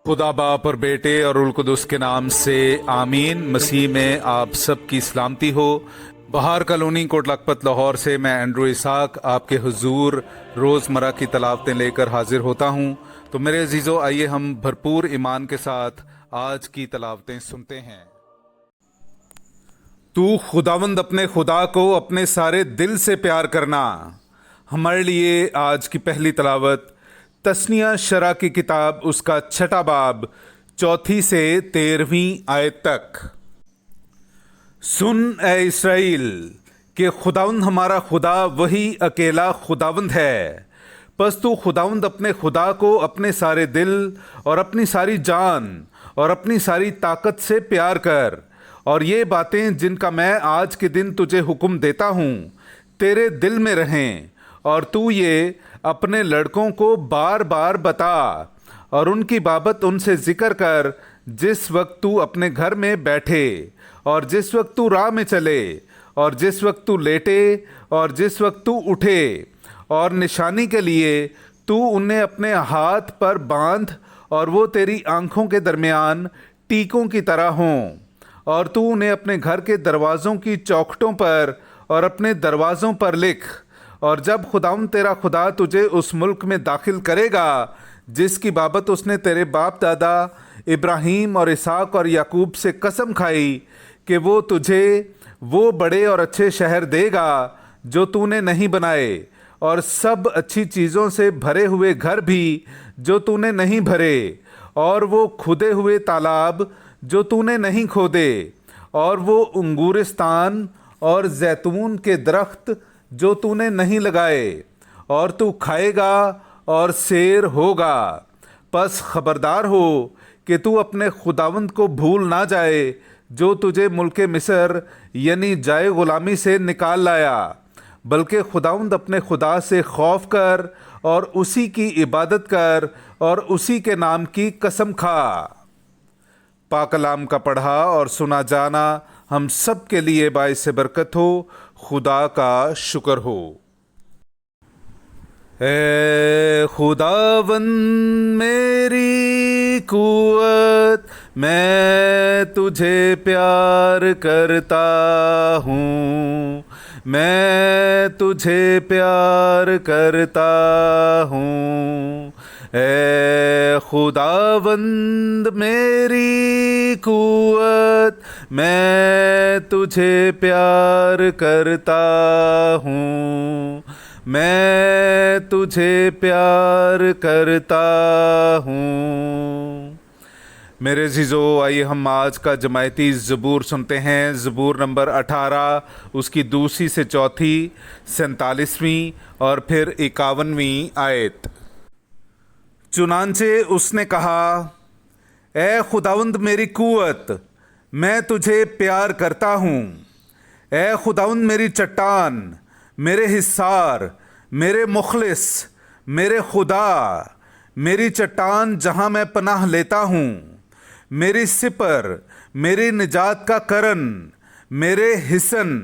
खुदा बाप और बेटे और उल कुदस के नाम से आमीन। मसीह में आप सब की सलामती हो। बहार कॉलोनी कोट लखपत लाहौर से मैं एंड्रू इसाक आपके हुजूर रोज़मर्रा की तलावतें लेकर हाजिर होता हूँ। तो मेरे अजीज़ों, आइए हम भरपूर ईमान के साथ आज की तलावतें सुनते हैं। तू खुदावंद अपने खुदा को अपने सारे दिल से प्यार करना। हमारे लिए आज की पहली तलावत तस्निया शरा की किताब उसका 6 बाब 4 से 13वीं आयत तक। सुन ए इसराइल कि खुदावंद हमारा खुदा वही अकेला खुदावंद है। बस तू खुदावंद अपने खुदा को अपने सारे दिल और अपनी सारी जान और अपनी सारी ताकत से प्यार कर, और ये बातें जिनका मैं आज के दिन तुझे हुक्म देता हूँ तेरे दिल में रहें, और तू ये अपने लड़कों को बार बार बता और उनकी बाबत उनसे जिक्र कर, जिस वक्त तू अपने घर में बैठे और जिस वक्त तू राह में चले और जिस वक्त तू लेटे और जिस वक्त तू उठे, और निशानी के लिए तू उन्हें अपने हाथ पर बांध और वो तेरी आंखों के दरमियान टीकों की तरह हों, और तू उन्हें अपने घर के दरवाज़ों की चौखटों पर और अपने दरवाज़ों पर लिख। और जब खुदावंद तेरा खुदा तुझे उस मुल्क में दाखिल करेगा जिसकी बाबत उसने तेरे बाप दादा इब्राहीम और इसहाक और याकूब से कसम खाई कि वो तुझे वो बड़े और अच्छे शहर देगा जो तूने नहीं बनाए, और सब अच्छी चीज़ों से भरे हुए घर भी जो तूने नहीं भरे, और वो खुदे हुए तालाब जो तूने नहीं खोदे, और वो अंगूरिस्तान और जैतून के दरख्त जो तूने नहीं लगाए, और तू खाएगा और शेर होगा। बस खबरदार हो कि तू अपने खुदावंद को भूल ना जाए जो तुझे मुल्के मिस्र यानी जाए गुलामी से निकाल लाया, बल्कि खुदावंद अपने खुदा से खौफ कर और उसी की इबादत कर और उसी के नाम की कसम खा। पाक कलाम का पढ़ा और सुना जाना हम सब के लिए बाइस बरकत हो। खुदा का शुक्र हो। ए खुदावंद मेरी कुव्वत, मैं तुझे प्यार करता हूँ, मैं तुझे प्यार करता हूँ। ए खुदावंद मेरी कुव्वत, मैं तुझे प्यार करता हूँ, मैं तुझे प्यार करता हूँ। मेरे अज़ीज़ों, आइए हम आज का जमायती ज़बूर सुनते हैं। ज़बूर नंबर 18, उसकी 2 से 4, 47वीं और फिर 51वीं आयत। चुनांचे उसने कहा, ए खुदावंद मेरी कुव्वत, मैं तुझे प्यार करता हूँ। ए खुदावंद मेरी चट्टान, मेरे हिस्सार, मेरे मुखलिस, मेरे खुदा, मेरी चट्टान जहाँ मैं पनाह लेता हूँ, मेरी सिपर, मेरी निजात का करन, मेरे हिसन।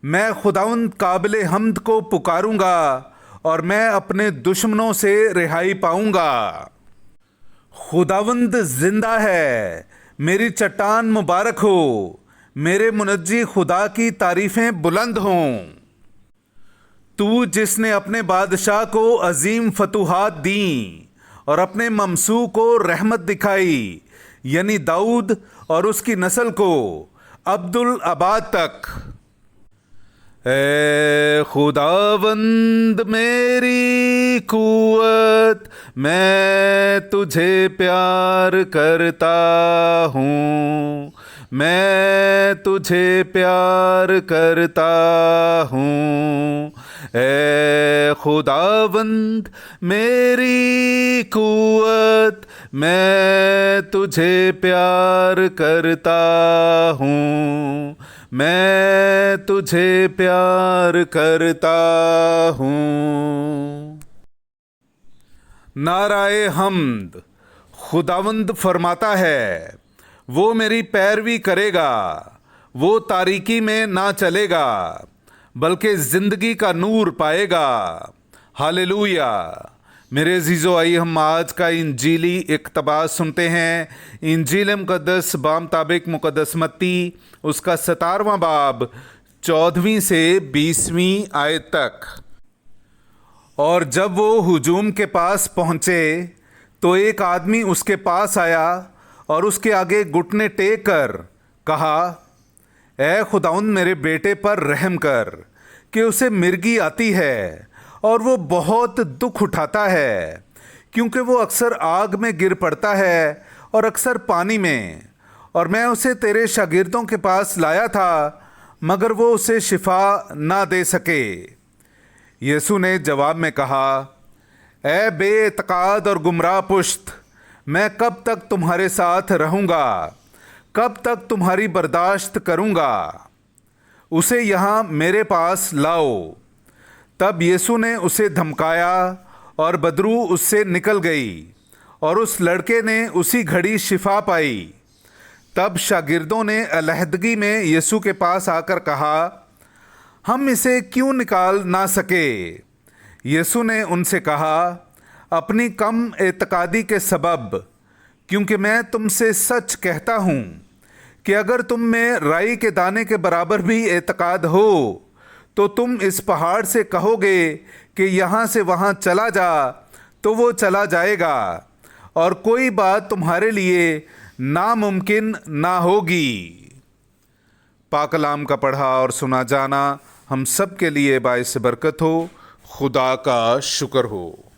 मैं खुदावंद काबिल हम्द को पुकारूंगा और मैं अपने दुश्मनों से रिहाई पाऊंगा। खुदावंद जिंदा है, मेरी चट्टान मुबारक हो, मेरे मुनज्जी खुदा की तारीफ़ें बुलंद हों। तू जिसने अपने बादशाह को अजीम फतूहात दी और अपने ममसू को रहमत दिखाई, यानी दाऊद और उसकी नस्ल को अब्दुल अबाद तक। ए खुदावंद मेरी कुव्वत, मैं तुझे प्यार करता हूँ, मैं तुझे प्यार करता हूँ। ए खुदावंद मेरी कुव्वत, मैं तुझे प्यार करता हूँ, मैं तुझे प्यार करता हूँ। नाराए हम्द। खुदावंद फरमाता है, वो मेरी पैरवी करेगा, वो तारीकी में ना चलेगा बल्कि जिंदगी का नूर पाएगा। हालेलुया। मेरे अजीज़ो, आइए हम आज का इंजीली इक़्तिबास सुनते हैं। इंजील मुक़द्दस बामुताबिक मुक़द्दस मत्ती उसका 17वां बाब 14वीं से 20वीं आयत तक। और जब वो हुजूम के पास पहुँचे तो एक आदमी उसके पास आया और उसके आगे घुटने टेक कर कहा, ए खुदाउंद, मेरे बेटे पर रहम कर कि उसे मिर्गी आती है और वो बहुत दुख उठाता है, क्योंकि वो अक्सर आग में गिर पड़ता है और अक्सर पानी में। और मैं उसे तेरे शागिर्दों के पास लाया था, मगर वो उसे शिफा ना दे सके। यीशु ने जवाब में कहा, ए बेइत्काद और गुमराह पुश्त, मैं कब तक तुम्हारे साथ रहूँगा? कब तक तुम्हारी बर्दाश्त करूँगा? उसे यहाँ मेरे पास लाओ। तब यीशु ने उसे धमकाया और बदरू उससे निकल गई और उस लड़के ने उसी घड़ी शिफा पाई। तब शागिर्दों ने अलहदगी में यीशु के पास आकर कहा, हम इसे क्यों निकाल ना सके? यीशु ने उनसे कहा, अपनी कम एतकादी के सबब, क्योंकि मैं तुमसे सच कहता हूँ कि अगर तुम में राई के दाने के बराबर भी एतकाद हो तो तुम इस पहाड़ से कहोगे कि यहाँ से वहाँ चला जा, तो वो चला जाएगा, और कोई बात तुम्हारे लिए नामुमकिन ना होगी। पाक कलाम का पढ़ा और सुना जाना हम सब के लिए बाइस बरकत हो। खुदा का शुक्र हो।